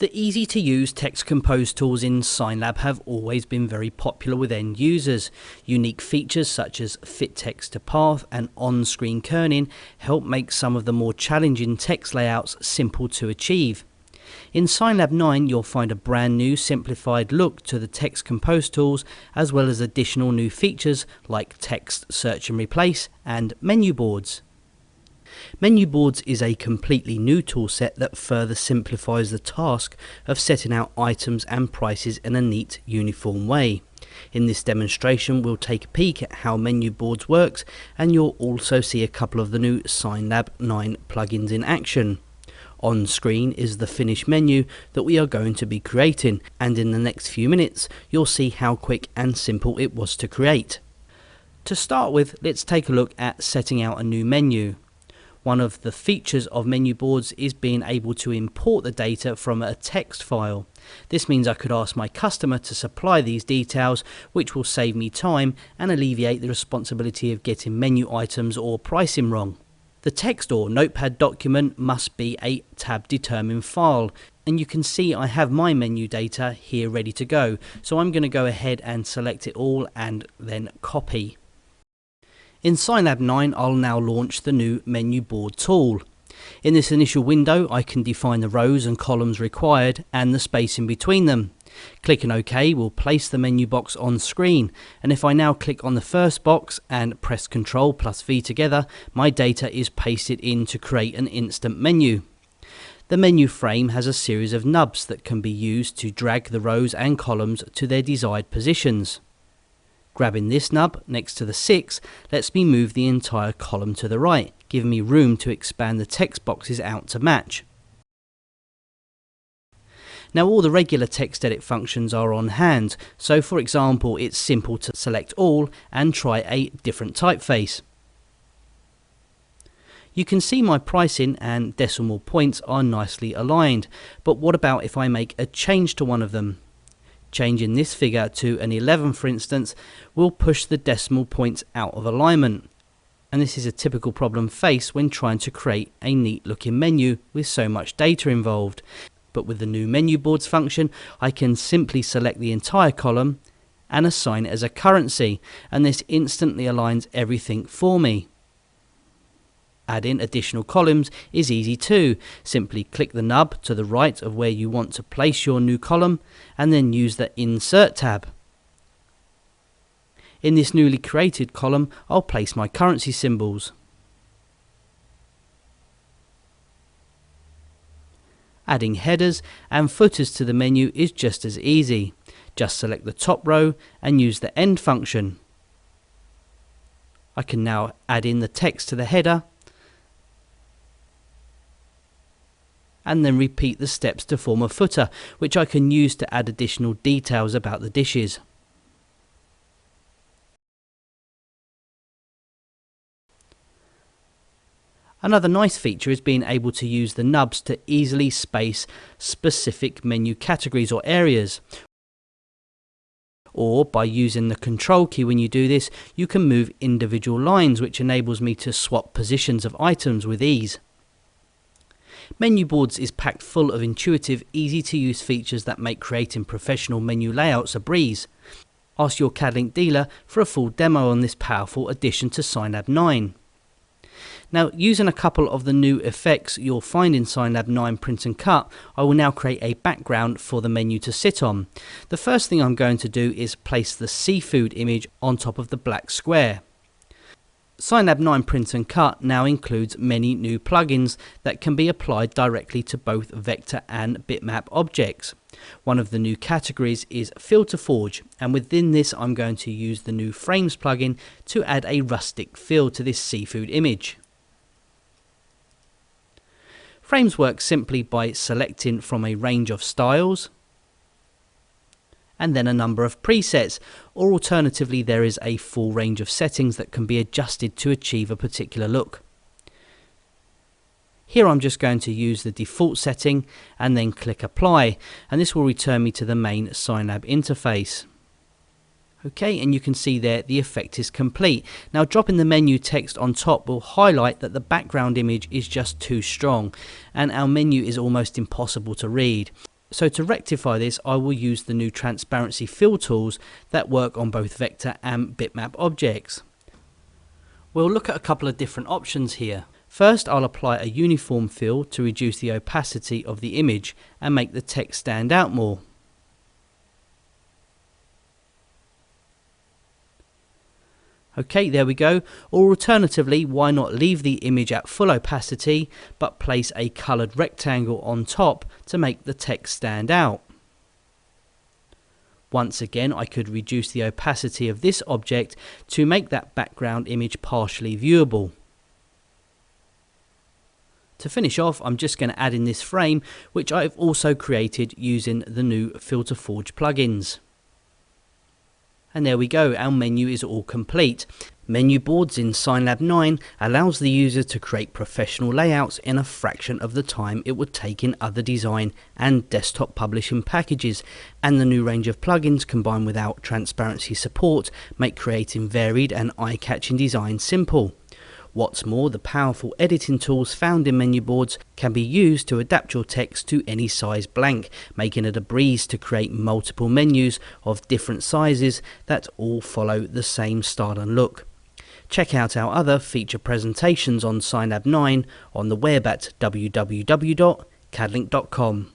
The easy-to-use text compose tools in SignLab have always been very popular with end users. Unique features such as fit text to path and on-screen kerning help make some of the more challenging text layouts simple to achieve. In SignLab 9 you'll find a brand new simplified look to the text compose tools, as well as additional new features like text search and replace and menu boards. Menu boards is a completely new toolset that further simplifies the task of setting out items and prices in a neat, uniform way. In this demonstration we'll take a peek at how menu boards works, and you'll also see a couple of the new SignLab 9 plugins in action. On screen is the finished menu that we are going to be creating, and in the next few minutes you'll see how quick and simple it was to create. To start with, let's take a look at setting out a new menu. One of the features of menu boards is being able to import the data from a text file. This means I could ask my customer to supply these details, which will save me time and alleviate the responsibility of getting menu items or pricing wrong. The text or notepad document must be a tab determined file, and you can see I have my menu data here ready to go, so I'm going to go ahead and select it all and then copy. In SignLab 9 I'll now launch the new menu board tool. In this initial window I can define the rows and columns required and the space in between them. Clicking OK will place the menu box on screen, and if I now click on the first box and press Ctrl plus V together, my data is pasted in to create an instant menu. The menu frame has a series of nubs that can be used to drag the rows and columns to their desired positions. Grabbing this nub next to the 6 lets me move the entire column to the right, giving me room to expand the text boxes out to match. Now all the regular text edit functions are on hand, so for example it's simple to select all and try a different typeface. You can see my pricing and decimal points are nicely aligned, but what about if I make a change to one of them? Changing this figure to an 11 for instance will push the decimal points out of alignment, and this is a typical problem faced when trying to create a neat looking menu with so much data involved. But with the new menu boards function I can simply select the entire column and assign it as a currency, and this instantly aligns everything for me. Adding additional columns is easy too. Simply click the nub to the right of where you want to place your new column and then use the Insert tab. In this newly created column I'll place my currency symbols. Adding headers and footers to the menu is just as easy. Just select the top row and use the end function. I can now add in the text to the header and then repeat the steps to form a footer, which I can use to add additional details about the dishes. Another nice feature is being able to use the nubs to easily space specific menu categories or areas. Or by using the Control key when you do this, you can move individual lines, which enables me to swap positions of items with ease. Menu boards is packed full of intuitive, easy to use features that make creating professional menu layouts a breeze. Ask your CAD-Link dealer for a full demo on this powerful addition to SignLab 9. Now, using a couple of the new effects you'll find in SignLab 9 Print and Cut, I will now create a background for the menu to sit on. The first thing I'm going to do is place the seafood image on top of the black square. SignLab 9 Print and Cut now includes many new plugins that can be applied directly to both vector and bitmap objects. One of the new categories is Filter Forge, and within this I'm going to use the new Frames plugin to add a rustic feel to this seafood image. Frames work simply by selecting from a range of styles and then a number of presets, or alternatively there is a full range of settings that can be adjusted to achieve a particular look. Here I'm just going to use the default setting and then click apply, and this will return me to the main SignLab interface. Okay, and you can see there the effect is complete. Now dropping the menu text on top will highlight that the background image is just too strong and our menu is almost impossible to read. So to rectify this, I will use the new transparency fill tools that work on both vector and bitmap objects. We'll look at a couple of different options here. First, I'll apply a uniform fill to reduce the opacity of the image and make the text stand out more. Okay, there we go. Or alternatively, why not leave the image at full opacity but place a coloured rectangle on top to make the text stand out. Once again, I could reduce the opacity of this object to make that background image partially viewable. To finish off, I'm just going to add in this frame, which I've also created using the new Filter Forge plugins. And there we go, our menu is all complete. Menu boards in SignLab 9 allows the user to create professional layouts in a fraction of the time it would take in other design and desktop publishing packages, and the new range of plugins combined with our transparency support make creating varied and eye-catching designs simple. What's more, the powerful editing tools found in menu boards can be used to adapt your text to any size blank, making it a breeze to create multiple menus of different sizes that all follow the same style and look. Check out our other feature presentations on SignLab 9 on the web at www.cadlink.com.